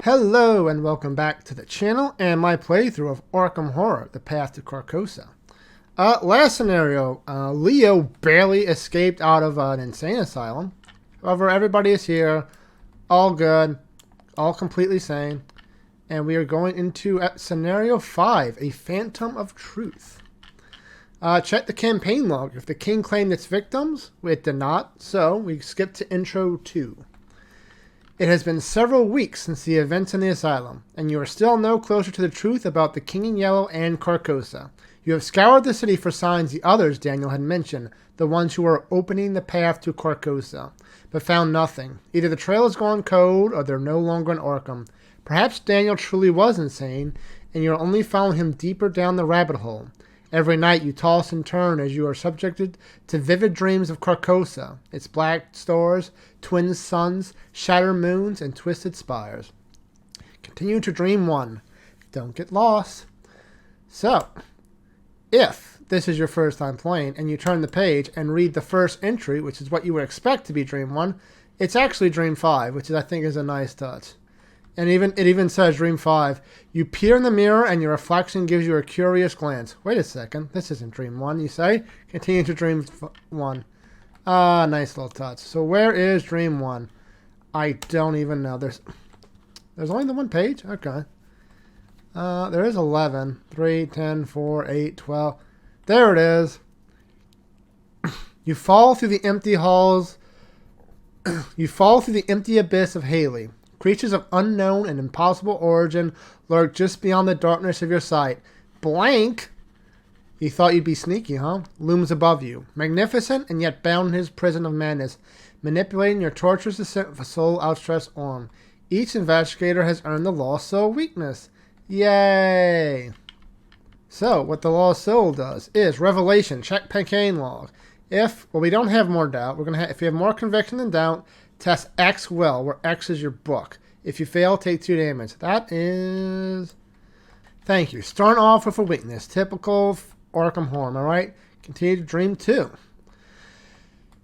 Hello and welcome back to the channel and my playthrough of Arkham Horror, The Path to Carcosa. Last scenario, Leo barely escaped out of an insane asylum. However, everybody is here, all good, all completely sane. And we are going into scenario 5, a Phantom of Truth. Check the campaign log. If the king claimed its victims, it did not, so we skip to intro 2. It has been several weeks since the events in the asylum, and you are still no closer to the truth about the King in Yellow and Carcosa. You have scoured the city for signs the others Daniel had mentioned, the ones who are opening the path to Carcosa, but found nothing. Either the trail has gone cold, or they're no longer in Arkham. Perhaps Daniel truly was insane, and you are only following him deeper down the rabbit hole. Every night you toss and turn as you are subjected to vivid dreams of Carcosa, its black stars, twin suns, shattered moons, and twisted spires. Continue to dream one. Don't get lost. So, if this is your first time playing and you turn the page and read the first entry, which is what you would expect to be dream 1, it's actually dream 5, which I think is a nice touch. And it even says dream 5. You peer in the mirror and your reflection gives you a curious glance. Wait a second, this isn't dream 1, you say? Continue to dream 1. Nice little touch. So where is dream 1? I don't even know. There's only the one page? Okay. There is 11. 3, 10, 4, 8, 12. There it is. You fall through the empty halls. You fall through the empty abyss of Haley. Creatures of unknown and impossible origin lurk just beyond the darkness of your sight. Blank, you thought you'd be sneaky, huh? Looms above you, magnificent and yet bound in his prison of madness, manipulating your torturous descent with a sole outstretched arm. Each investigator has earned the lost soul weakness. Yay! So, what the lost soul does is revelation. Check campaign log. Well, we don't have more doubt. If you have more conviction than doubt, test X well, where X is your book. If you fail, take 2 damage. That is... Thank you. Start off with a weakness. Typical Arkham Horror, am I right? Continue to dream 2.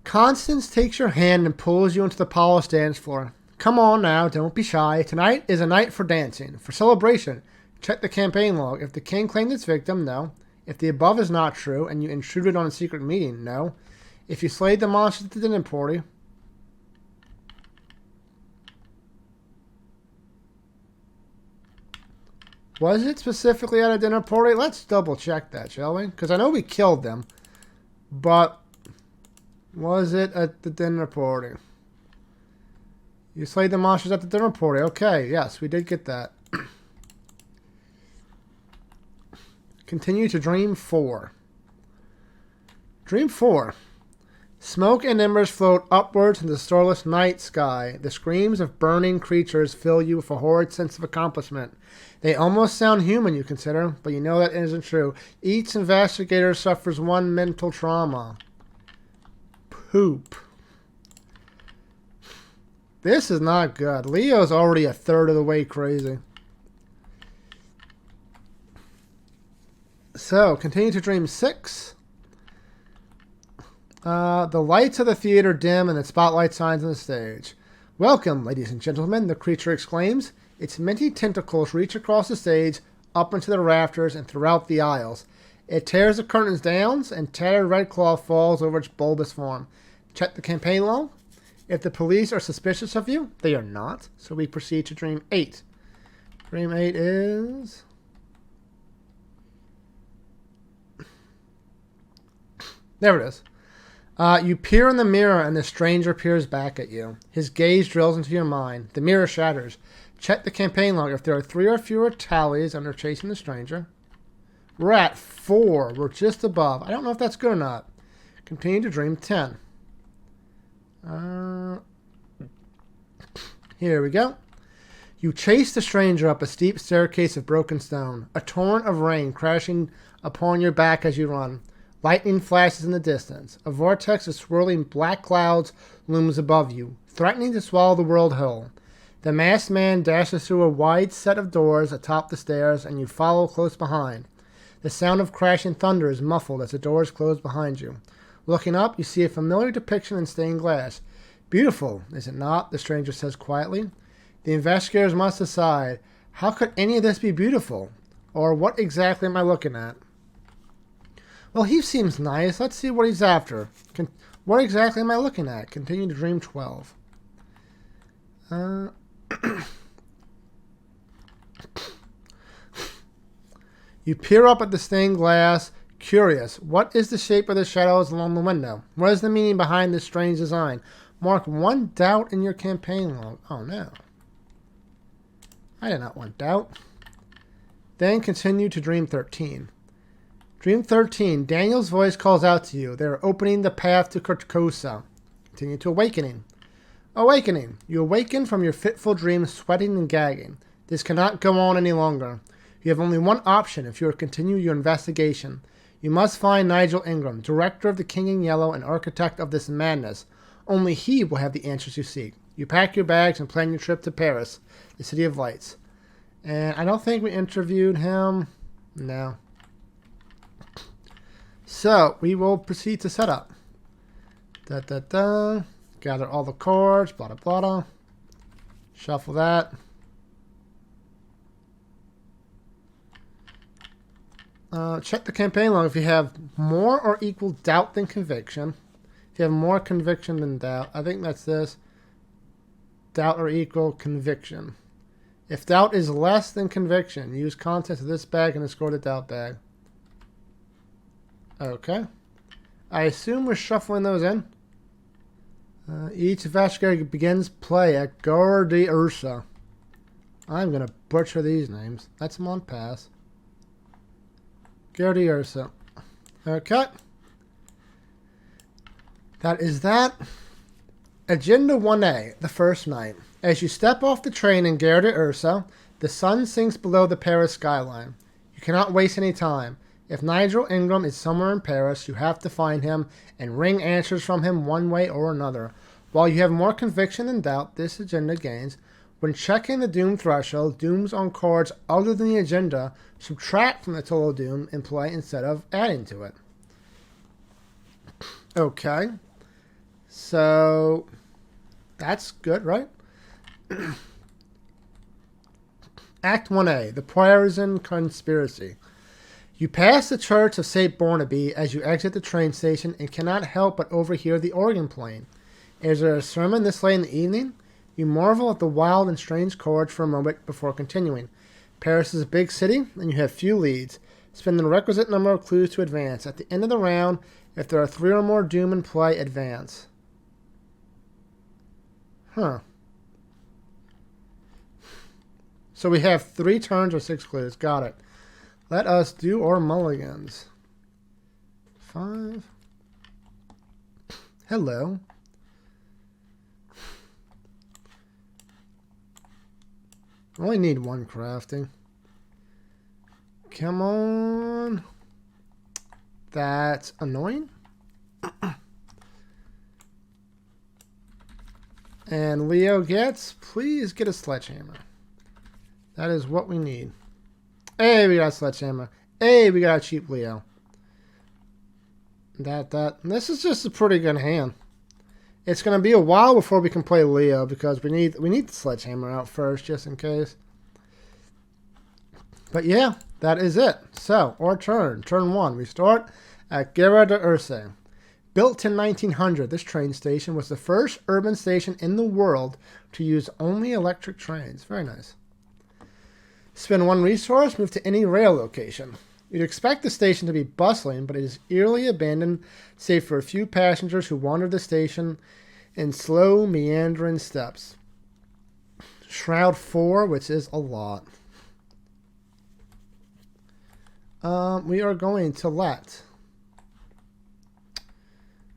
Constance takes your hand and pulls you into the polished dance floor. Come on now, don't be shy. Tonight is a night for dancing, for celebration. Check the campaign log. If the king claimed its victim, no. If the above is not true and you intruded on a secret meeting, no. If you slayed the monster at the dinner party... Was it specifically at a dinner party? Let's double check that, shall we? Because I know we killed them. But was it at the dinner party? You slayed the monsters at the dinner party. Okay, yes, we did get that. Continue to dream 4. Dream 4. Smoke and embers float upwards in the starless night sky. The screams of burning creatures fill you with a horrid sense of accomplishment. They almost sound human, you consider, but you know that isn't true. Each investigator suffers one mental trauma. Poop. This is not good. Leo's already a third of the way crazy. So, continue to dream 6. The lights of the theater dim and the spotlight shines on the stage. Welcome, ladies and gentlemen, the creature exclaims. Its minty tentacles reach across the stage, up into the rafters, and throughout the aisles. It tears the curtains down, and tattered red cloth falls over its bulbous form. Check the campaign log. If the police are suspicious of you, they are not, so we proceed to dream 8. Dream 8 is... There it is. You peer in the mirror and the stranger peers back at you. His gaze drills into your mind. The mirror shatters. Check the campaign log. If there are 3 or fewer tallies under chasing the stranger. We're at 4. We're just above. I don't know if that's good or not. Continue to dream 10. Here we go. You chase the stranger up a steep staircase of broken stone. A torrent of rain crashing upon your back as you run. Lightning flashes in the distance. A vortex of swirling black clouds looms above you, threatening to swallow the world whole. The masked man dashes through a wide set of doors atop the stairs, and you follow close behind. The sound of crashing thunder is muffled as the doors close behind you. Looking up, you see a familiar depiction in stained glass. Beautiful, is it not? The stranger says quietly. The investigators must decide, how could any of this be beautiful? Or what exactly am I looking at? Well, he seems nice. Let's see what he's after. What exactly am I looking at? Continue to dream 12. You peer up at the stained glass, curious. What is the shape of the shadows along the window? What is the meaning behind this strange design? Mark one doubt in your campaign log. Oh, no. I did not want doubt. Then continue to dream 13. Dream 13. Daniel's voice calls out to you. They are opening the path to Carcosa. Continue to awakening. Awakening. You awaken from your fitful dream, sweating and gagging. This cannot go on any longer. You have only one option if you are to continue your investigation. You must find Nigel Ingram, director of the King in Yellow and architect of this madness. Only he will have the answers you seek. You pack your bags and plan your trip to Paris, the City of Lights. And I don't think we interviewed him. No. So, we will proceed to set up. Gather all the cards, blah, blah, blah. Shuffle that. Check the campaign log if you have more or equal doubt than conviction. If you have more conviction than doubt, I think that's this. Doubt or equal conviction. If doubt is less than conviction, use contents of this bag and escort the doubt bag. Okay. I assume we're shuffling those in. Each investigator begins play at Gare d'Ursa. I'm going to butcher these names. That's them on pass. Gare d'Ursa. Okay. That is that. Agenda 1A, the first night. As you step off the train in Gare d'Ursa, the sun sinks below the Paris skyline. You cannot waste any time. If Nigel Ingram is somewhere in Paris, you have to find him and wring answers from him one way or another. While you have more conviction than doubt, this agenda gains. When checking the doom threshold, dooms on cards other than the agenda subtract from the total doom in play instead of adding to it. Okay. So, that's good, right? Act 1A, the Poison Conspiracy. You pass the church of St. Barnaby as you exit the train station and cannot help but overhear the organ playing. Is there a sermon this late in the evening? You marvel at the wild and strange chords for a moment before continuing. Paris is a big city, and you have few leads. Spend the requisite number of clues to advance. At the end of the round, if there are 3 or more doom in play, advance. Huh. So we have 3 turns or 6 clues. Got it. Let us do our mulligans. 5. Hello. I only need 1 crafting. Come on. That's annoying. And Leo gets, please get a sledgehammer. That is what we need. Hey, we got a sledgehammer. Hey, we got a cheap Leo. This is just a pretty good hand. It's going to be a while before we can play Leo because we need the sledgehammer out first just in case. But yeah, that is it. So, our turn. Turn 1. We start at Gare d'Ursa. Built in 1900, this train station was the first urban station in the world to use only electric trains. Very nice. Spend 1 resource, move to any rail location. You'd expect the station to be bustling, but it is eerily abandoned, save for a few passengers who wander the station in slow, meandering steps. Shroud 4, which is a lot. We are going to let...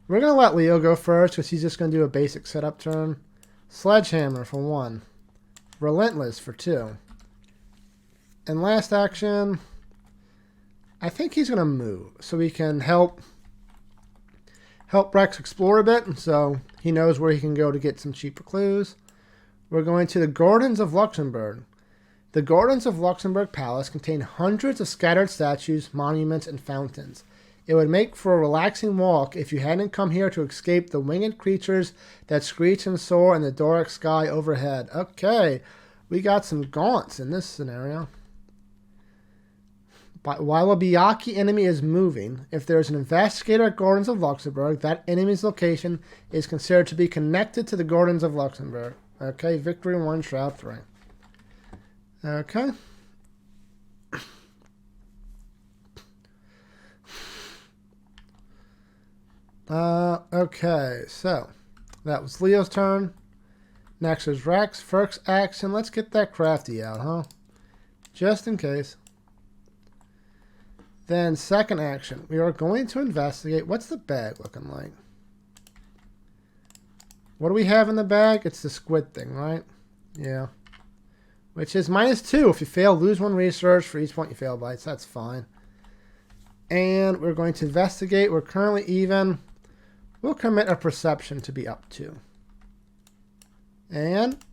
We're going to let Leo go first, because he's just going to do a basic setup turn. Sledgehammer for 1. Relentless for 2. And last action... I think he's going to move so we can help Rex explore a bit so he knows where he can go to get some cheaper clues. We're going to the Gardens of Luxembourg. The Gardens of Luxembourg Palace contain hundreds of scattered statues, monuments, and fountains. It would make for a relaxing walk if you hadn't come here to escape the winged creatures that screech and soar in the Doric sky overhead. Okay, we got some gaunts in this scenario. But while a Byakhee enemy is moving, if there is an investigator at Gardens of Luxembourg, that enemy's location is considered to be connected to the Gardens of Luxembourg. Okay, victory 1, Shroud 3. Okay. Okay, so that was Leo's turn. Next is Rex. First action, let's get that crafty out, huh? Just in case. Then second action, we are going to investigate. What's the bag looking like? What do we have in the bag? It's the squid thing, right? Yeah. Which is -2. If you fail, lose 1 research for each point you fail by. So that's fine. And we're going to investigate. We're currently even. We'll commit a perception to be up 2. And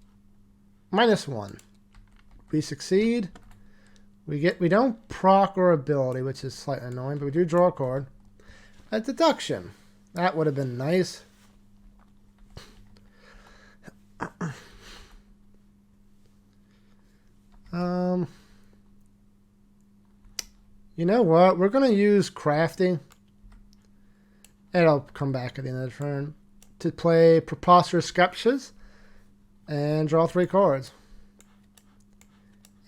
-1. We succeed. We don't proc our ability, which is slightly annoying, but we do draw a card. A deduction. That would have been nice. You know what? We're going to use crafty. It'll come back at the end of the turn. To play Preposterous Sketches and draw 3 cards.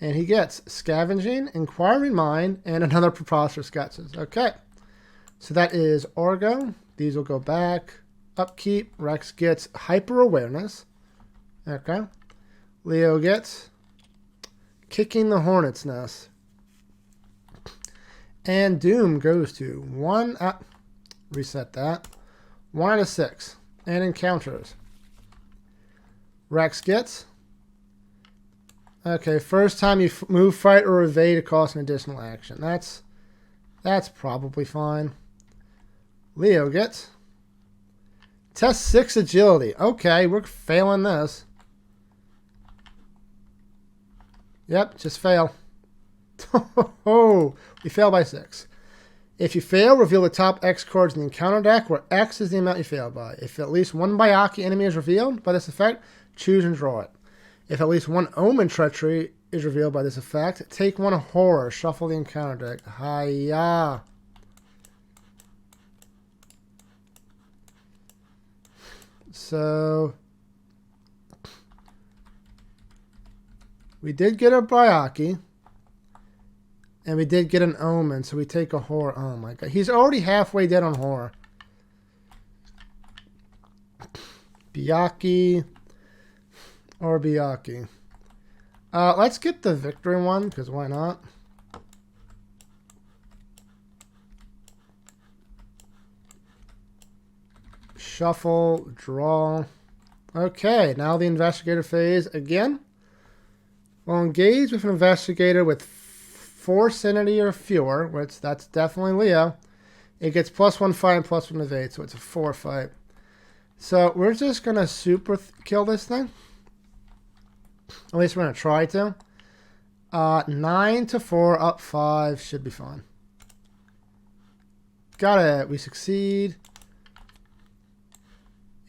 And he gets Scavenging, Inquiring Mind, and another Preposterous Sketches. Okay. So that is Argo. These will go back. Upkeep. Rex gets Hyper Awareness. Okay. Leo gets Kicking the Hornet's Nest. And Doom goes to 1. Reset that. 1 out of 6. And encounters. Rex gets. Okay, first time you move, fight, or evade, it costs an additional action. That's probably fine. Leo gets. Test 6 agility. Okay, we're failing this. Yep, just fail. Oh, we fail by 6. If you fail, reveal the top X cards in the encounter deck, where X is the amount you failed by. If at least 1 Byakhee enemy is revealed by this effect, choose and draw it. If at least 1 Omen Treachery is revealed by this effect, take 1 Horror, shuffle the encounter deck. Hiya. So we did get a Byakhee. And we did get an Omen, so we take a Horror. Oh my god. He's already halfway dead on Horror. Byakhee. Or Byakhee. Let's get the victory one, because why not? Shuffle, draw. Okay, now the investigator phase again. We'll engage with an investigator with 4 sanity or fewer, which that's definitely Leo. It gets +1 fight and +1 evade, so it's a 4 fight. So we're just going to super kill this thing. At least we're going to try to. 9 to 4, up 5, should be fine. Got it. We succeed.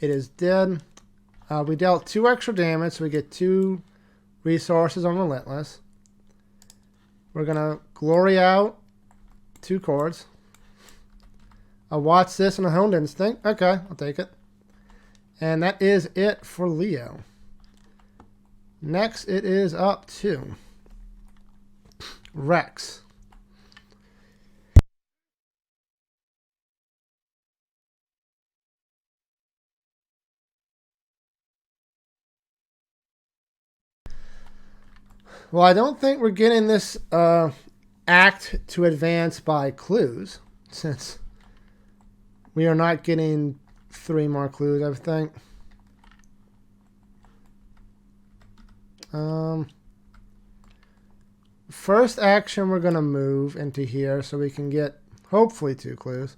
It is dead. We dealt 2 extra damage, so we get 2 resources on Relentless. We're going to Glory out 2 cards. I'll watch this and a Honed Instinct. Okay, I'll take it. And that is it for Leo. Next, it is up to Rex. Well, I don't think we're getting this act to advance by clues, since we are not getting 3 more clues, I think. First action, we're going to move into here so we can get, hopefully, 2 clues.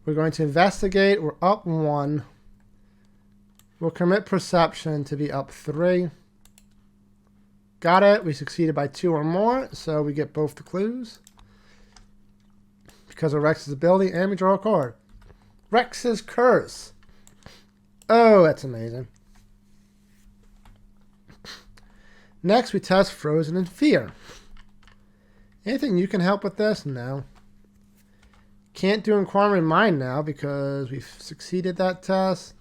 We're going to investigate. We're up 1. We'll commit perception to be up 3. Got it. We succeeded by 2 or more, so we get both the clues. Because of Rex's ability, and we draw a card. Rex's Curse. Oh, that's amazing. Next, we test Frozen in Fear. Anything you can help with this? No. Can't do Inquiring Mind now because we've succeeded that test.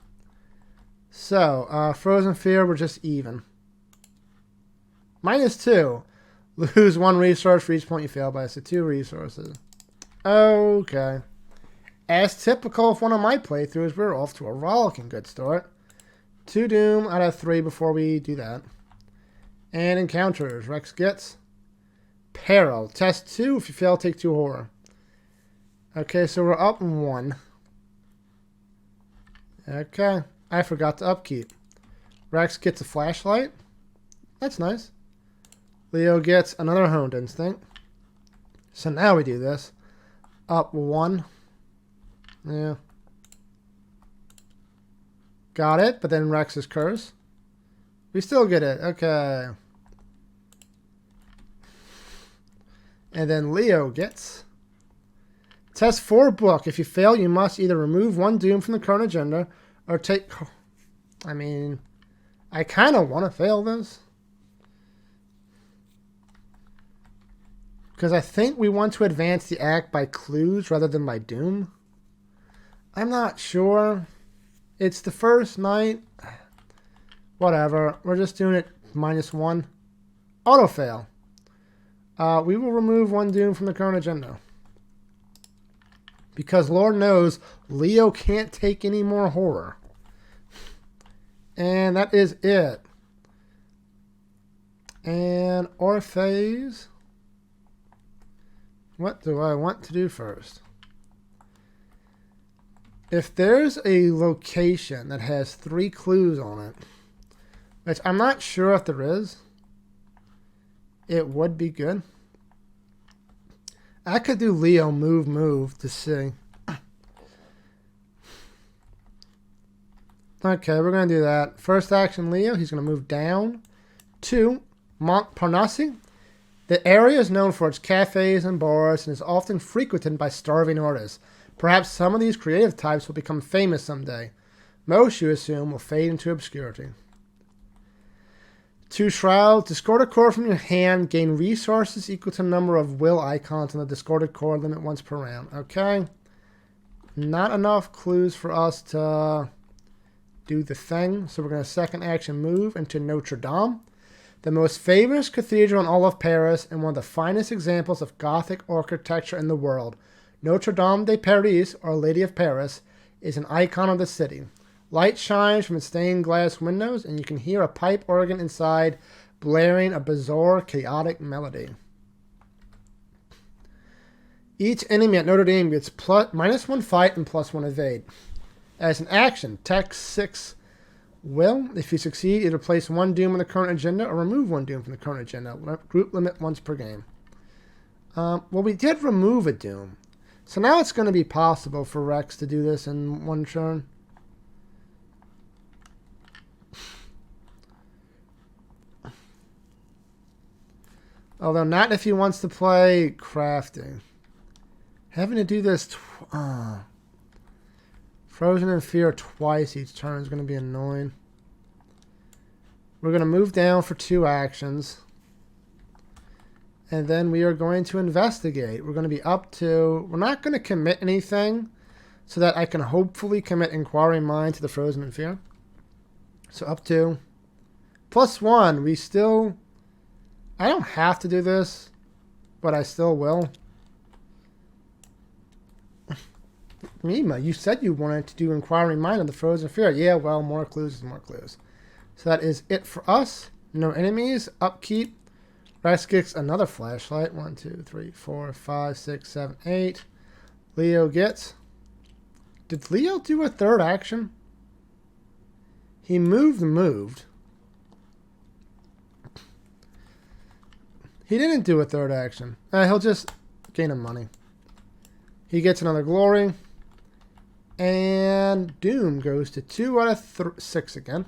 So, Frozen Fear, we're just even. -2. Lose 1 resource for each point you fail by, so 2 resources. Okay. As typical of one of my playthroughs, we're off to a rollicking good start. 2 Doom out of 3 before we do that. And encounters. Rex gets Peril. Test 2. If you fail, take 2 horror. Okay, so we're up 1. Okay. I forgot to upkeep. Rex gets a flashlight. That's nice. Leo gets another Honed Instinct. So now we do this. Up 1. Yeah. Got it, but then Rex's Curse. We still get it. Okay. And then Leo gets Test 4 book. If you fail, you must either remove 1 Doom from the current agenda or take... I mean, I kind of want to fail this. Because I think we want to advance the act by clues rather than by Doom. I'm not sure. It's the first night. Whatever. We're just doing it -1. Auto fail. We will remove 1 Doom from the current agenda. Because Lord knows Leo can't take any more horror. And that is it. And Orpheus. What do I want to do first? If there's a location that has 3 clues on it, which I'm not sure if there is, it would be good. I could do Leo move to see. Okay, we're going to do that. First action, Leo. He's going to move down to Montparnasse. The area is known for its cafes and bars and is often frequented by starving artists. Perhaps some of these creative types will become famous someday. Most, you assume, will fade into obscurity. 2 Shroud. Discard a card from your hand. Gain resources equal to the number of will icons on the discarded card limit once per round. Okay. Not enough clues for us to do the thing. So we're going to second action move into Notre Dame. The most famous cathedral in all of Paris and one of the finest examples of Gothic architecture in the world. Notre Dame de Paris, Our Lady of Paris, is an icon of the city. Light shines from its stained glass windows, and you can hear a pipe organ inside blaring a bizarre, chaotic melody. Each enemy at Notre Dame gets -1 fight and +1 evade. As an action, text 6 will, if you succeed, either place 1 Doom on the current agenda or remove 1 Doom from the current agenda. Group limit once per game. Well, we did remove a Doom. So now it's going to be possible for Rex to do this in 1 turn. Although not if he wants to play crafting. Having to do this Frozen in Fear twice each turn is going to be annoying. We're going to move down for 2 actions. And then we are going to investigate. We're going to be up to... We're not going to commit anything so that I can hopefully commit Inquiring Mind to the Frozen in Fear. So up to +1. We still... I don't have to do this, but I still will. Mima, you said you wanted to do Inquiring Mind on the Frozen Fear. Yeah, well, more clues is more clues. So that is it for us. No enemies. Upkeep. Rex gets another flashlight. 1, 2, 3, 4, 5, 6, 7, 8. Leo gets... Did Leo do a 3rd action? He moved. He didn't do a 3rd action. He'll just gain him money. He gets another glory. And Doom goes to 2 out of 6 again.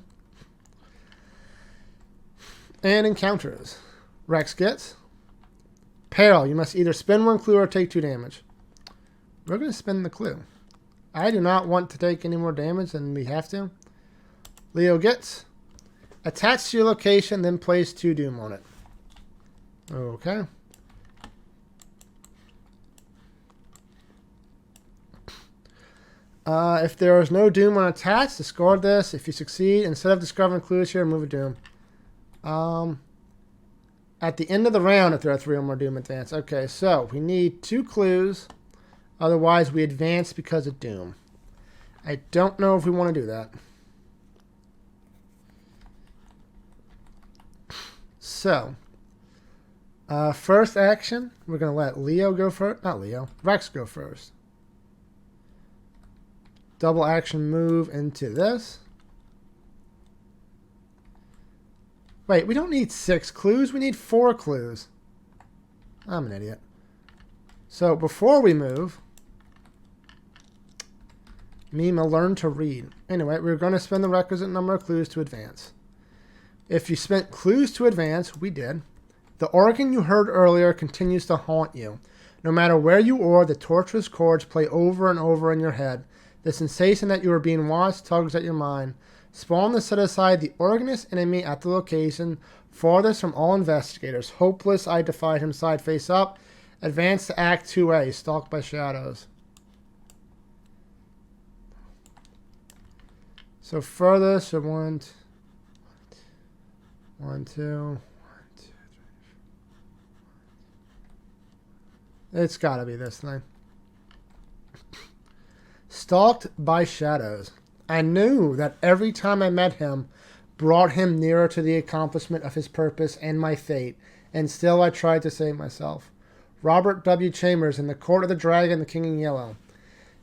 And encounters. Rex gets Peril. You must either spend 1 clue or take 2 damage. We're going to spin the clue. I do not want to take any more damage than we have to. Leo gets attached to your location, then place 2 doom on it. Okay. If there is no doom on attached, discard this. If you succeed, instead of discovering clues here, remove a doom. At the end of the round, if there are 3 or more doom advance. Okay, so we need 2 clues. Otherwise, we advance because of doom. I don't know if we want to do that. So, first action, we're going to let Leo go first. Not Leo, Rex go first. Double action move into this. Wait, we don't need 6 clues. We need 4 clues. I'm an idiot. So before we move, Mima learn to read. Anyway, we're going to spend the requisite number of clues to advance. If you spent clues to advance, we did. The organ you heard earlier continues to haunt you. No matter where you are, the torturous chords play over and over in your head. The sensation that you are being watched tugs at your mind. Spawn to set aside the organist enemy at the location, farthest from all investigators. Hopeless, I defied him side face up. Advance to Act 2A, stalked by shadows. So further, so 1, 2. It's gotta be this thing. Stalked by shadows. I knew that every time I met him, brought him nearer to the accomplishment of his purpose and my fate, and still I tried to save myself. Robert W. Chambers in The Court of the Dragon, The King in Yellow.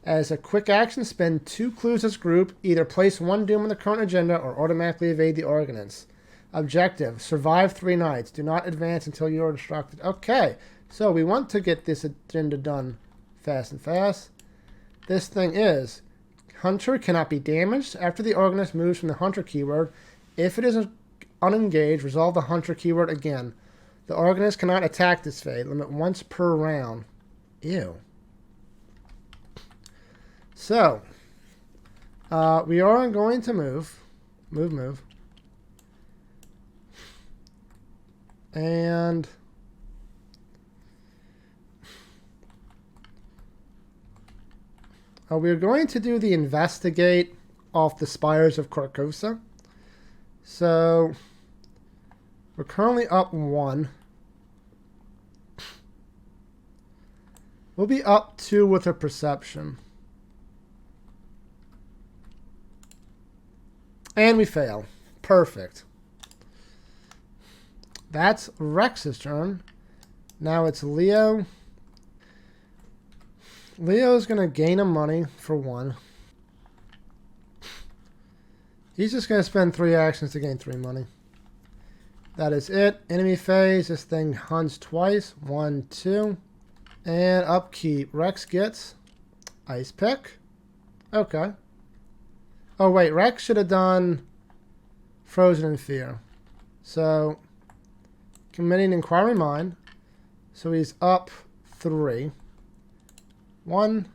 As a quick action, spend 2 clues as group. Either place 1 doom on the current agenda or automatically evade the ordinance. Objective, survive 3 nights. Do not advance until you are distracted. Okay, so we want to get this agenda done fast and fast. This thing is, Hunter cannot be damaged after the organist moves from the Hunter keyword. If it is unengaged, resolve the Hunter keyword again. The organist cannot attack this phase. Limit once per round. Ew. So, we are going to move. Move. And we're going to do the investigate off the spires of Carcosa. So, we're currently up 1. We'll be up 2 with a perception. And we fail. Perfect. That's Rex's turn. Now it's Leo. Leo's going to gain a money for 1. He's just going to spend 3 actions to gain 3 money. That is it. Enemy phase. This thing hunts twice. 1, 2. And upkeep. Rex gets Ice Pick. Okay. Oh, wait. Rex should have done Frozen in Fear. So, committing Inquiry Mind. So he's up 3. 1.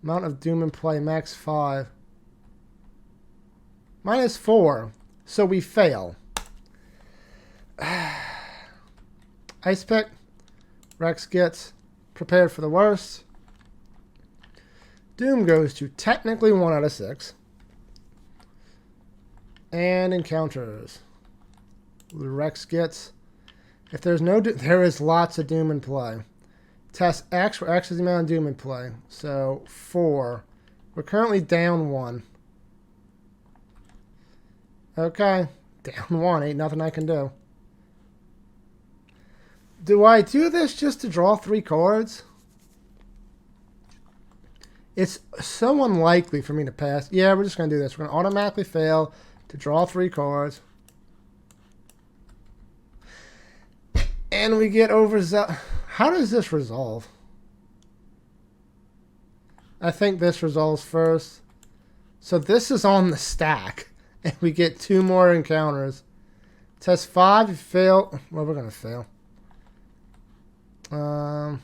Amount of Doom in play, max 5. Minus 4. So we fail. Ice Pick. Rex gets prepared for the worst. Doom goes to technically 1 out of 6. And encounters. Rex gets... If there's no... There is lots of Doom in play. Test X, where X is the amount of Doom in play. So, 4. We're currently down 1. Okay. Down 1. Ain't nothing I can do. Do I do this just to draw 3 cards? It's so unlikely for me to pass. Yeah, we're just going to do this. We're going to automatically fail to draw 3 cards. And we get overzealous. How does this resolve? I think this resolves first. So this is on the stack. And we get 2 more encounters. Test 5, you fail. Well, we're going to fail. Down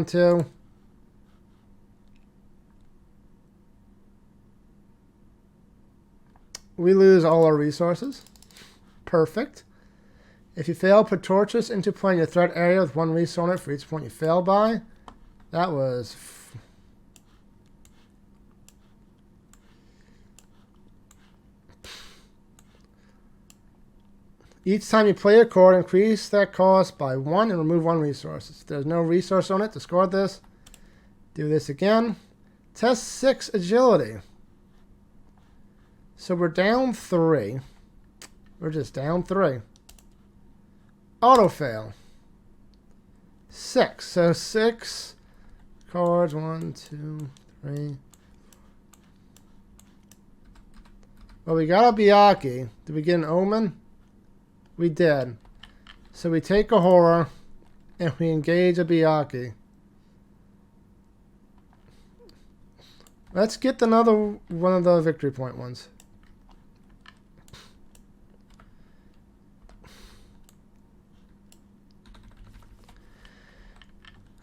2. We lose all our resources. Perfect. If you fail, put torches into play in your threat area with 1 resource on it for each point you fail by. That was... Each time you play a card, increase that cost by 1 and remove 1 resource. If there's no resource on it, discard this. Do this again. Test 6 agility. So we're down 3. We're just down 3. Auto fail. 6. So 6 cards. 1, 2, 3. Well, we got a Byakuya. Did we get an Omen? We did. So we take a horror and we engage a Byakuya. Let's get another one of the victory point ones.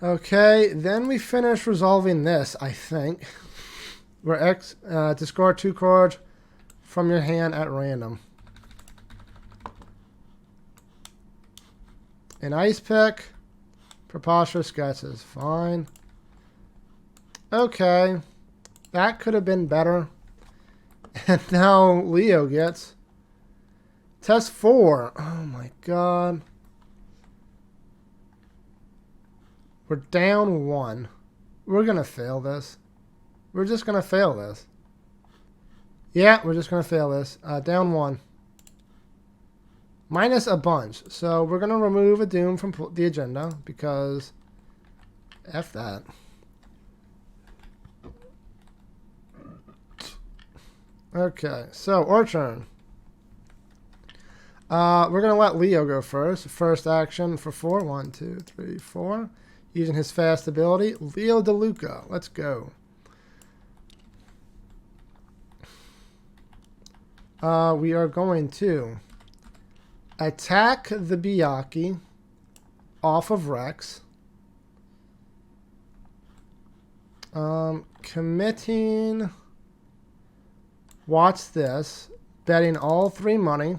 Okay, then we finish resolving this, I think. Where discard 2 cards from your hand at random. An ice pick. Preposterous sketches. Fine. Okay. That could have been better. And now Leo gets test 4. Oh my god. We're down 1. We're going to fail this. We're just going to fail this. Yeah, we're just going to fail this. Down 1. Minus a bunch. So we're going to remove a Doom from the agenda because F that. Okay, so our turn. We're going to let Leo go first. First action for 4. 1, 2, 3, 4. Using his fast ability. Leo DeLuca. Let's go. We are going to attack the Byakuya off of Rex. Committing... Watch this. Betting all 3 money.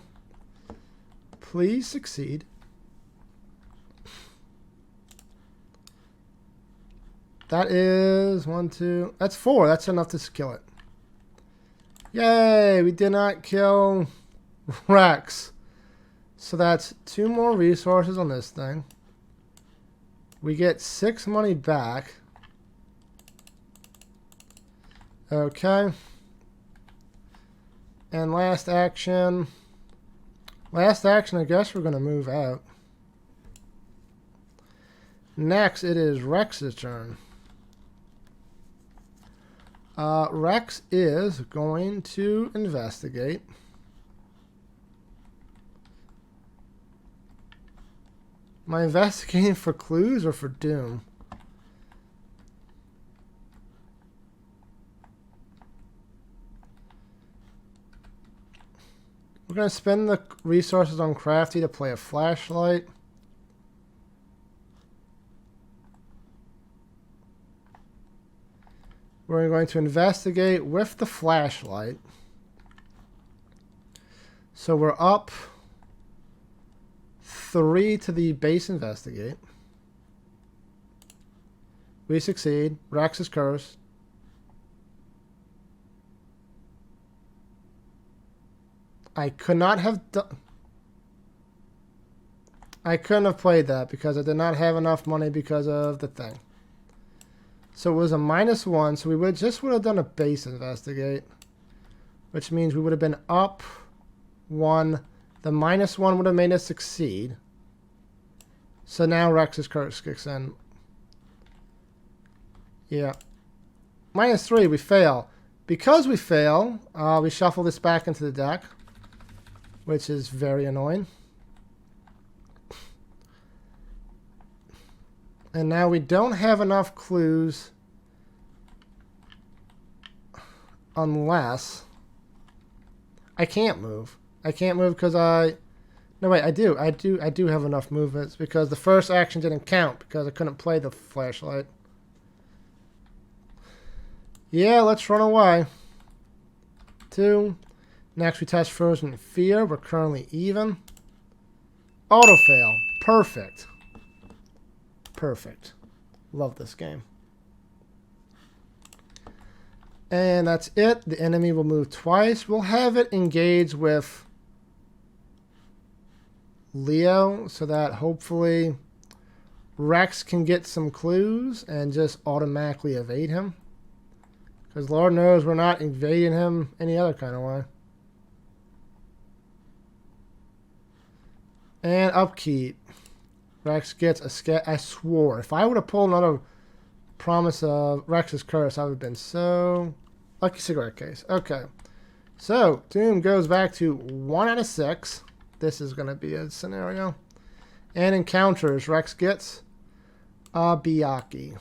Please succeed. That is 1, 2. That's 4. That's enough to kill it. Yay! We did not kill Rex. So that's 2 more resources on this thing. We get 6 money back. Okay. And last action. Last action, I guess we're going to move out. Next, it is Rex's turn. Rex is going to investigate. Am I investigating for clues or for Doom? We're going to spend the resources on Crafty to play a flashlight. We're going to investigate with the flashlight. So we're up 3 to the base investigate. We succeed. Rex is cursed. I could not have done... I couldn't have played that because I did not have enough money because of the thing. So it was a -1, so we would have done a base investigate, which means we would have been up 1. The -1 would have made us succeed. So now Rex's curse kicks in. Yeah. -3, we fail. Because we fail, we shuffle this back into the deck, which is very annoying. And now we don't have enough clues unless I can't move. I can't move because no wait, I do have enough movements because the first action didn't count because I couldn't play the flashlight. Yeah, let's run away. 2. Next, we test Frozen Fear. We're currently even. Auto fail. Perfect. Perfect. Love this game. And that's it. The enemy will move twice. We'll have it engage with Leo so that hopefully Rex can get some clues and just automatically evade him. Because Lord knows we're not evading him any other kind of way. And upkeep. Rex gets a scat. I swore. If I would have pulled another promise of Rex's curse, I would have been so... Lucky cigarette case. Okay. So, Doom goes back to 1 out of 6. This is going to be a scenario. And encounters. Rex gets a Biaki.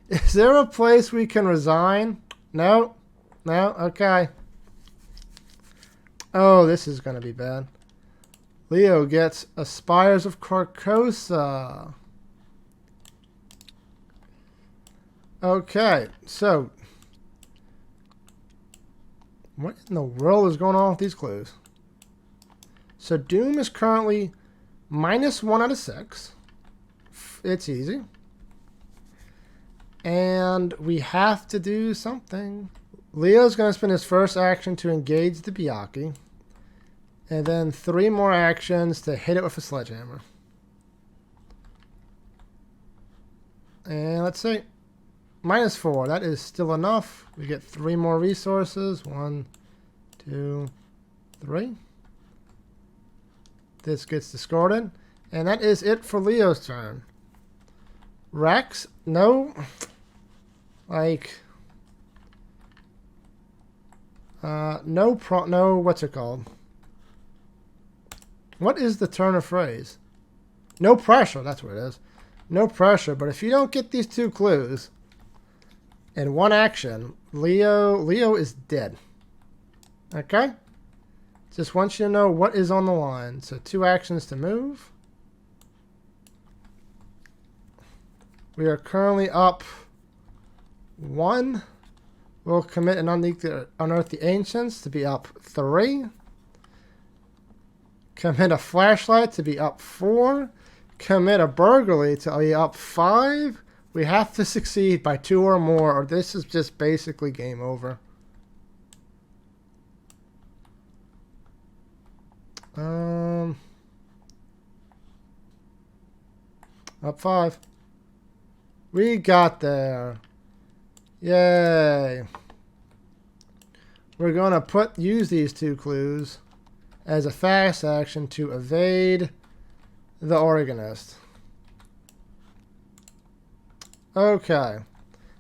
Is there a place we can resign? No. No? Okay. Oh, this is going to be bad. Leo gets Aspires of Carcosa. Okay, so what in the world is going on with these clues? So Doom is currently -1 out of 6. It's easy. And we have to do something. Leo's going to spend his first action to engage the Biaki. And then 3 more actions to hit it with a sledgehammer. And let's see. -4. That is still enough. We get 3 more resources. 1, 2, 3. This gets discarded. And that is it for Leo's turn. Rex? No. Like... no, what's it called? What is the turn of phrase? No pressure, that's what it is. No pressure, but if you don't get these 2 clues in 1 action, Leo is dead. Okay? Just want you to know what is on the line. So 2 actions to move. We are currently up 1. We'll commit and unearth the ancients to be up 3. Commit a flashlight to be up 4. Commit a burglary to be up 5. We have to succeed by 2 or more, or this is just basically game over. Up 5. We got there. Yay. We're going to use these 2 clues as a fast action to evade the Organist. Okay.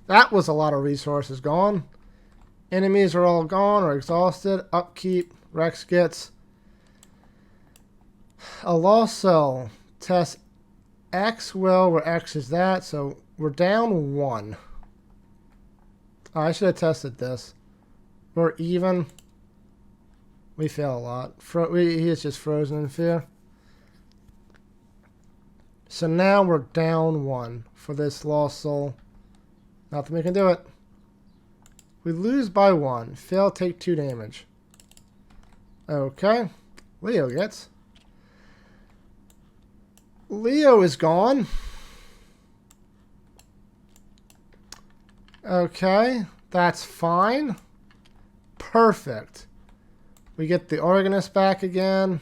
That was a lot of resources gone. Enemies are all gone or exhausted. Upkeep. Rex gets a lost cell. Test X will, where X is that. So we're down 1. Oh, I should have tested this. We're even. We fail a lot. He is just frozen in fear. So now we're down 1 for this lost soul. Nothing we can do it. We lose by 1. Fail, take 2 damage. Okay. Leo gets. Leo is gone. Okay. That's fine. Perfect. We get the Organist back again.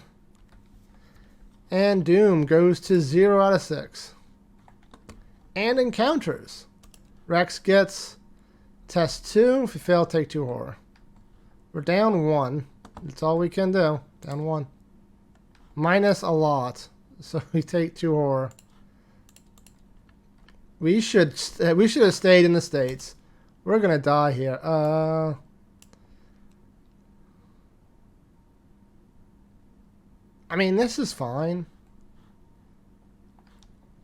And Doom goes to 0 out of 6. And encounters. Rex gets test 2. If you fail, take 2 horror. We're down 1. That's all we can do. Down 1. Minus a lot. So we take 2 horror. We should have stayed in the States. We're gonna die here. I mean, this is fine.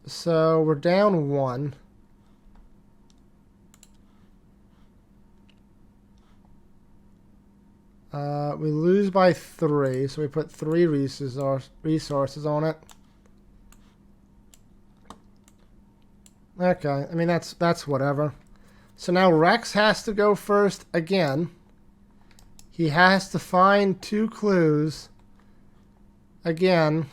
So we're down 1. We lose by 3, so we put 3 resources on it. Okay, I mean that's whatever. So now Rex has to go first again. He has to find 2 clues again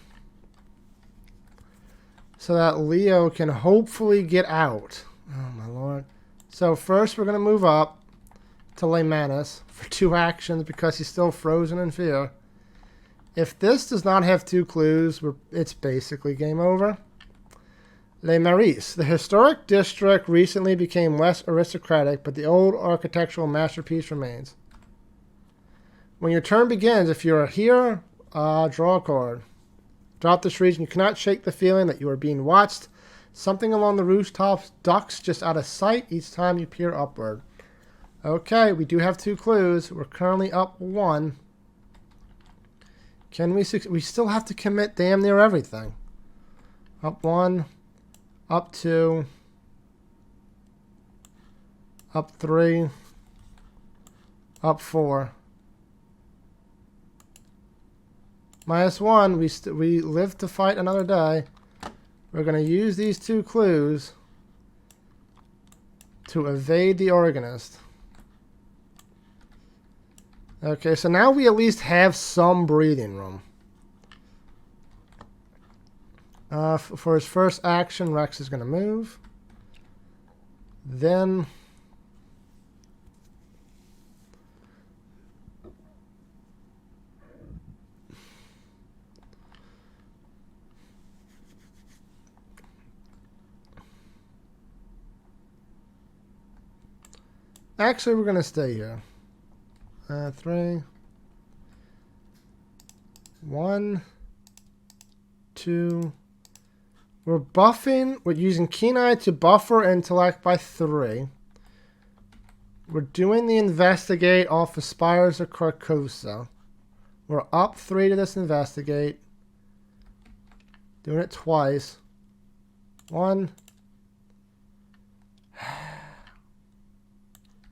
so that Leo can hopefully get out. Oh my lord. So first we're going to move up to Laymanis for 2 actions because he's still frozen in fear. If this does not have 2 clues, it's basically game over. Les Maris. The historic district recently became less aristocratic, but the old architectural masterpiece remains. When your turn begins, if you're here, draw a card. Throughout this region, you cannot shake the feeling that you are being watched. Something along the rooftops ducks just out of sight each time you peer upward. Okay, we do have 2 clues. We're currently up 1. Can we still have to commit damn near everything. Up 1. Up 2. Up 3. Up 4. -1. We live to fight another day. We're going to use these 2 clues to evade the organist. Okay, so now we at least have some breathing room. For his first action, Rex is going to move. Then actually, we're going to stay here. 3. 1, 2. We're buffing. We're using Keen Eye to buffer intellect by 3. We're doing the investigate off of Spires of Carcosa. We're up 3 to this investigate. Doing it twice. 1.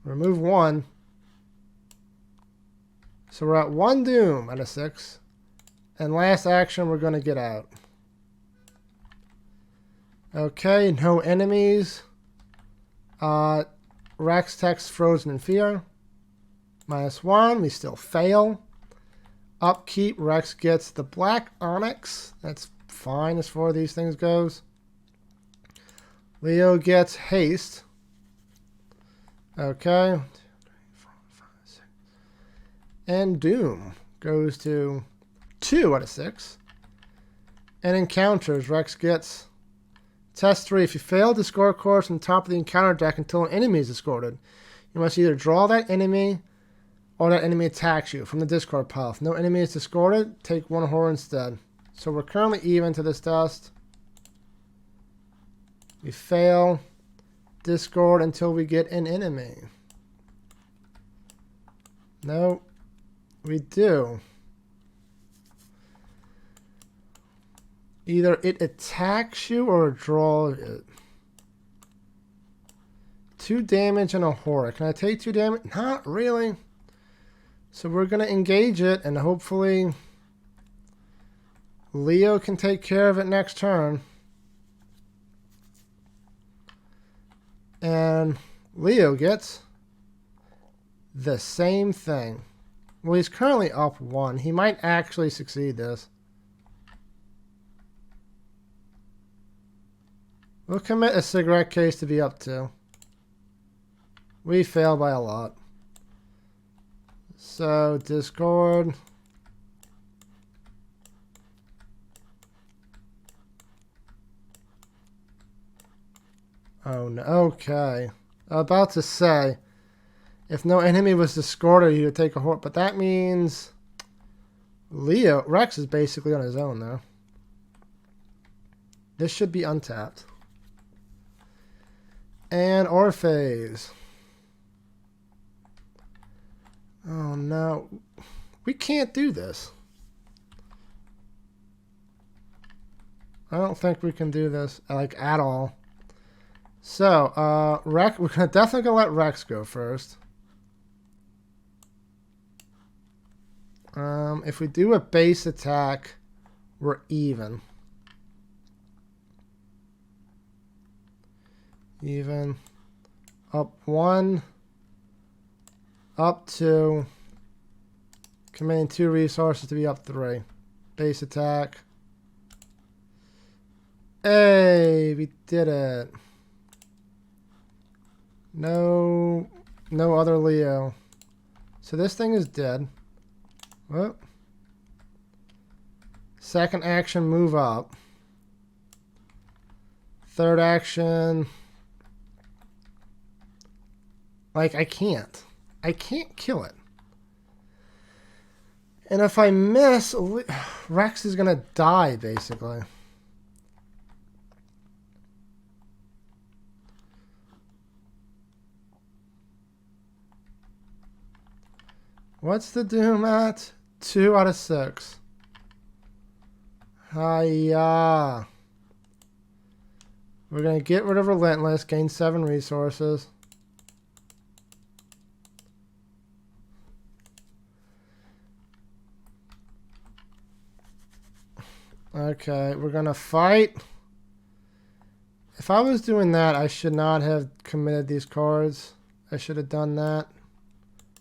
Remove 1. So we're at 1 doom out of 6. And last action, we're going to get out. Okay, no enemies. Rex text frozen in fear. -1, we still fail. Upkeep, Rex gets the black onyx. That's fine as far as these things goes. Leo gets haste. Okay. And Doom goes to 2 out of 6. And encounters, Rex gets test 3. If you fail to score a card from the top of the encounter deck until an enemy is escorted, you must either draw that enemy or that enemy attacks you from the discard pile. If no enemy is escorted, take 1 horror instead. So we're currently even to this test. We fail. Discard until we get an enemy. No. We do. Either it attacks you or draw it. 2 damage and a horror. Can I take 2 damage? Not really. So we're going to engage it and hopefully Leo can take care of it next turn. And Leo gets the same thing. Well, he's currently up 1. He might actually succeed this. We'll commit a cigarette case to be up 2. We fail by a lot. So, discard. Oh no, okay. About to say, if no enemy was discarded, he would take a horse. But that means Rex is basically on his own now. This should be untapped. And Orpheus. Oh no. We can't do this. I don't think we can do this, like, at all. So, Rex, we're definitely going to let Rex go first. If we do a base attack, we're even. Even. Up 1. Up 2. Committing 2 resources to be up 3. Base attack. Hey, we did it. No other Leo. So this thing is dead. Whoop. Second action, move up. Third action. Like, I can't kill it. And if I miss, Rex is gonna die, basically. What's the doom at? 2 out of 6. Hiya. We're gonna get rid of Relentless, gain 7 resources. Okay, we're gonna fight. If I was doing that, I should not have committed these cards. I should have done that.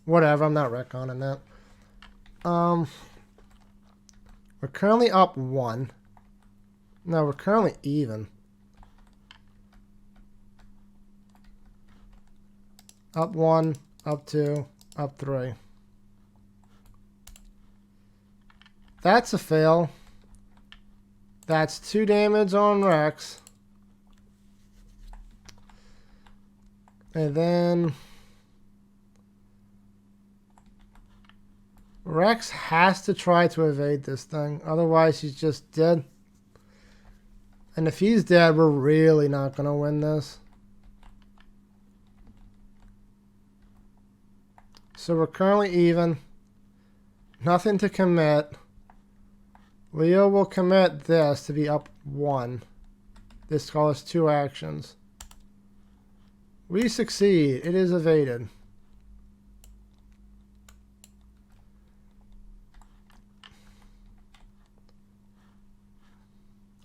Whatever, I'm not retconning that. We're currently up 1. No, we're currently even. Up 1, up 2, up 3. That's a fail. That's 2 damage on Rex. And then Rex has to try to evade this thing. Otherwise, he's just dead. And if he's dead, we're really not going to win this. So we're currently even. Nothing to commit. Leo will commit this to be up 1. This calls 2 actions. We succeed. It is evaded.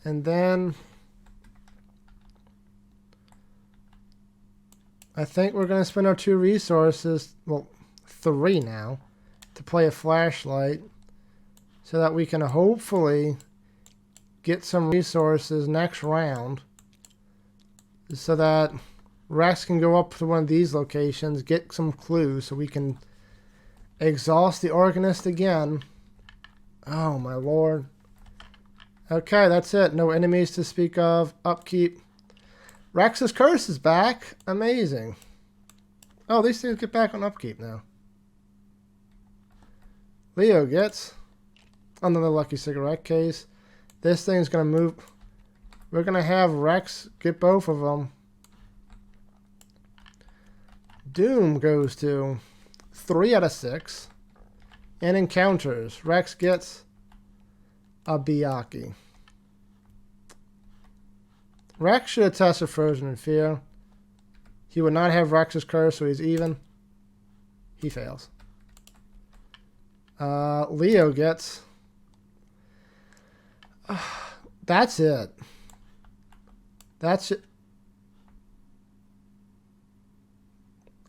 And then I think we're going to spend our 2 resources, well, 3 now, to play a flashlight so that we can hopefully get some resources next round so that Rex can go up to one of these locations, get some clues so we can exhaust the Organist again. Oh, my lord. Okay, that's it. No enemies to speak of. Upkeep. Rex's Curse is back. Amazing. Oh, these things get back on upkeep now. Leo gets another lucky cigarette case. This thing's going to move. We're going to have Rex get both of them. Doom goes to 3 out of 6. And encounters. Rex gets a Byakhee. Rex should have tested Frozen in Fear. He would not have Rex's Curse, so he's even. He fails. Leo gets. That's it. That's it.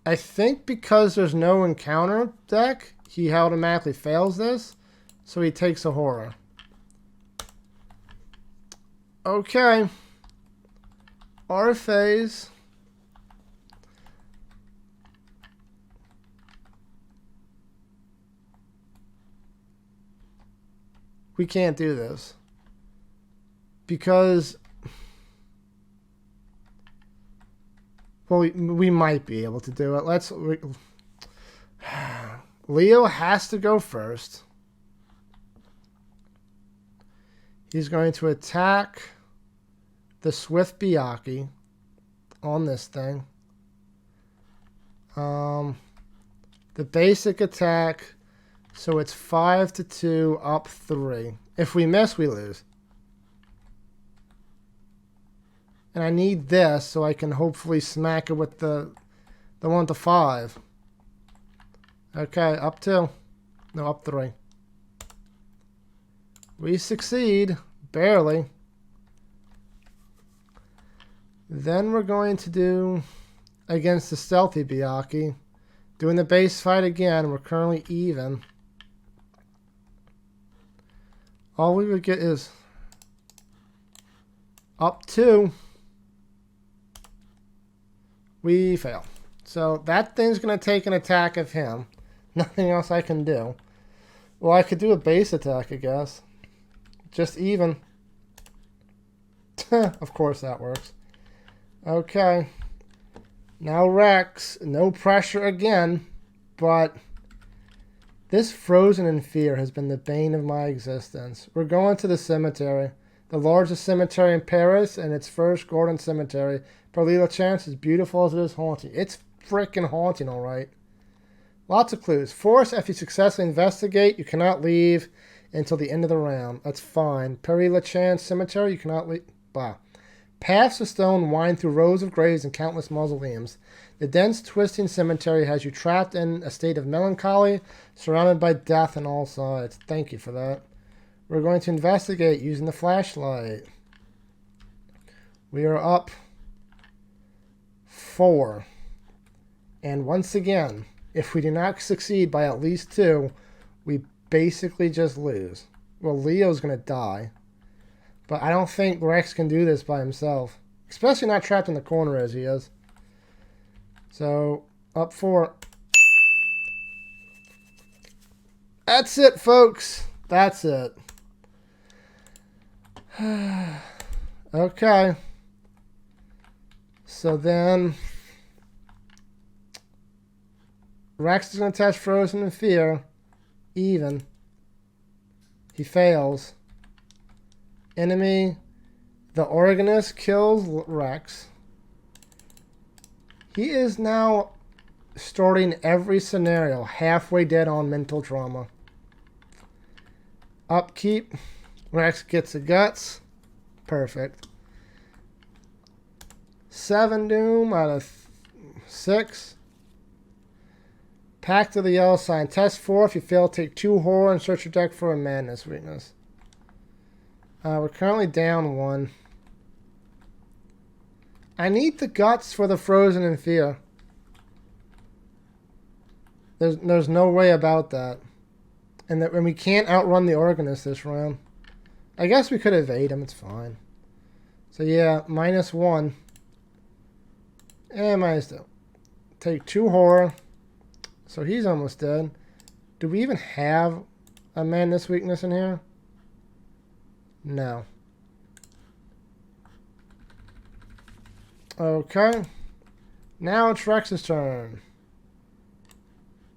I think because there's no encounter deck, he automatically fails this, so he takes a horror. Okay. Our phase. We can't do this. Because, well, we might be able to do it. Leo has to go first. He's going to attack the Swift Byakhee on this thing. The basic attack, so it's 5-2, up 3. If we miss, we lose. And I need this so I can hopefully smack it with the 1-5. Okay, up 2. No, up 3. We succeed. Barely. Then we're going to do against the Stealthy Byakhee. Doing the base fight again. We're currently even. All we would get is up 2. We fail. So that thing's going to take an attack of him. Nothing else I can do. Well, I could do a base attack, I guess. Just even. Of course that works. Okay. Now Rex. No pressure again. But this Frozen in Fear has been the bane of my existence. We're going to the cemetery. The largest cemetery in Paris, and its first Gordon Cemetery. Perlita Chance, as beautiful as it is haunting. It's freaking haunting, alright. Lots of clues. Force, if you successfully investigate, you cannot leave until the end of the round. That's fine. Perlita Chance Cemetery, you cannot leave. Blah. Paths of stone wind through rows of graves and countless mausoleums. The dense, twisting cemetery has you trapped in a state of melancholy, surrounded by death on all sides. Thank you for that. We're going to investigate using the flashlight. We are up 4. And once again, if we do not succeed by at least 2, we basically just lose. Well, Leo's going to die. But I don't think Rex can do this by himself. Especially not trapped in the corner as he is. So, up 4. That's it, folks. That's it. Okay. So then Rex is going to test Frozen in Fear. Even. He fails. Enemy. The Organist kills Rex. He is now starting every scenario halfway dead on mental trauma. Upkeep. Rex gets the guts. Perfect. 7 doom out of 6. Pact of the Yellow Sign. Test 4. If you fail, take 2 horror and search your deck for a madness weakness. We're currently down 1. I need the guts for the Frozen in Fear. There's no way about that. And we can't outrun the Organist this round. I guess we could evade him. It's fine. So yeah, -1. And -2. Take 2 horror. So he's almost dead. Do we even have a madness weakness in here? No. Okay. Now it's Rex's turn.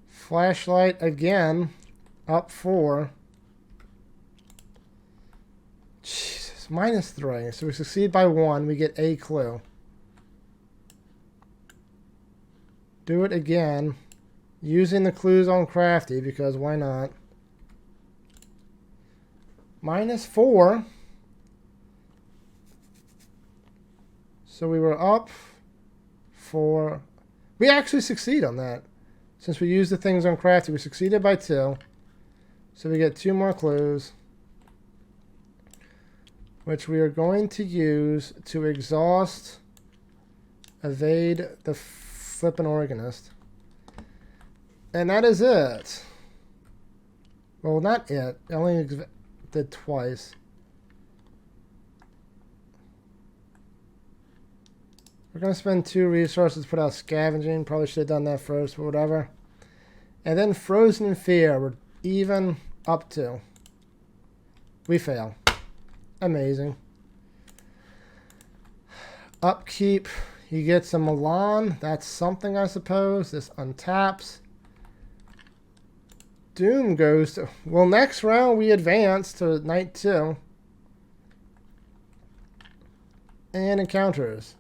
Flashlight again. Up 4. Jesus. -3. So we succeed by 1. We get a clue. Do it again. Using the clues on Crafty, because why not? -4. So we were up 4. We actually succeed on that. Since we used the things on Crafty, we succeeded by 2. So we get 2 more clues. Which we are going to use to exhaust, evade the flippin' Organist. And that is it. Well, not it. I only did twice. We're going to spend 2 resources to put out Scavenging. Probably should have done that first, but whatever. And then Frozen in Fear. We're even up 2. We fail. Amazing. Upkeep. He gets a Milan. That's something, I suppose. This untaps. Doom goes to... Well, next round we advance to night 2. And encounters.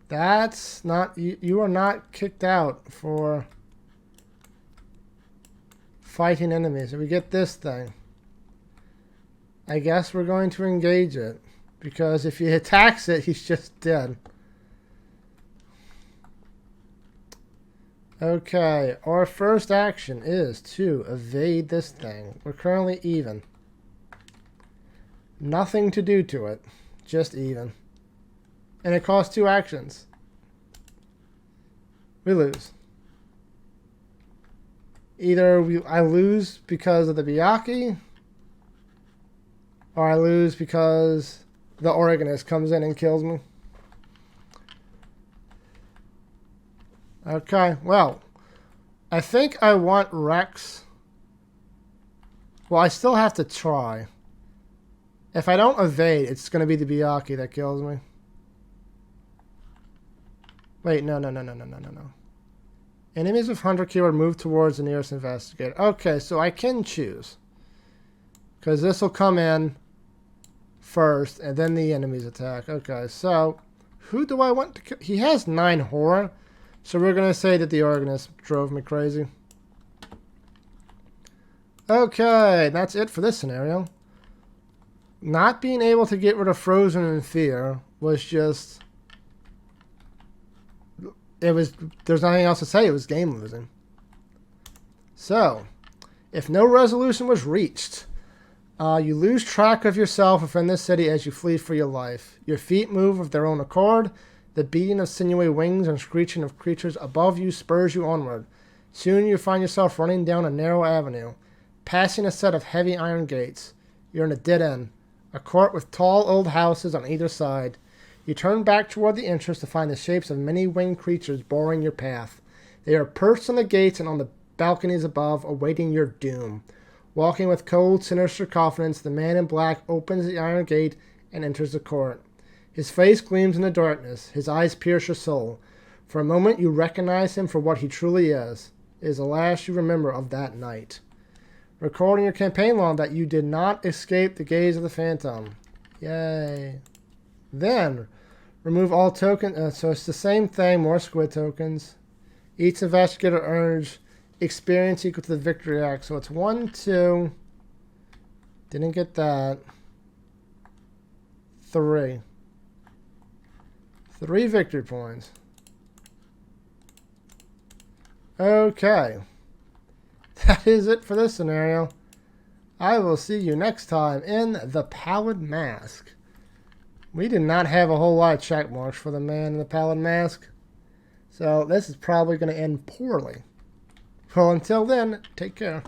That's not... You are not kicked out for fighting enemies. So we get this thing. I guess we're going to engage it. Because if he attacks it, he's just dead. Okay, our first action is to evade this thing. We're currently even. Nothing to do to it. Just even. And it costs 2 actions. We lose. Either I lose because of the Byaku, Or I lose because the organist comes in and kills me. Okay, well, I think I want Rex. Well, I still have to try. If I don't evade, it's going to be the Byakhee that kills me. Wait, no. Enemies with Hunter keyword move towards the nearest investigator. Okay, so I can choose. Because this will come in first, and then the enemies attack. Okay, so who do I want to kill? He has 9 horror. So we're going to say that the organist drove me crazy. Okay, that's it for this scenario. Not being able to get rid of Frozen and Fear was just... there's nothing else to say. It was game losing. So, if no resolution was reached, you lose track of yourself within this city as you flee for your life. Your feet move of their own accord. The beating of sinewy wings and screeching of creatures above you spurs you onward. Soon you find yourself running down a narrow avenue, passing a set of heavy iron gates. You're in a dead end, a court with tall old houses on either side. You turn back toward the entrance to find the shapes of many winged creatures barring your path. They are perched on the gates and on the balconies above, awaiting your doom. Walking with cold, sinister confidence, the man in black opens the iron gate and enters the court. His face gleams in the darkness. His eyes pierce your soul. For a moment you recognize him for what he truly is. It is the last you remember of that night. Record in your campaign log that you did not escape the gaze of the phantom. Yay. Then, remove all tokens. So it's the same thing, more squid tokens. Each investigator earns experience equal to the victory act. So it's 1, 2. Didn't get that. 3. 3 victory points. Okay. That is it for this scenario. I will see you next time in The Pallid Mask. We did not have a whole lot of check marks for the man in the Pallid Mask. So this is probably going to end poorly. Well, until then, take care.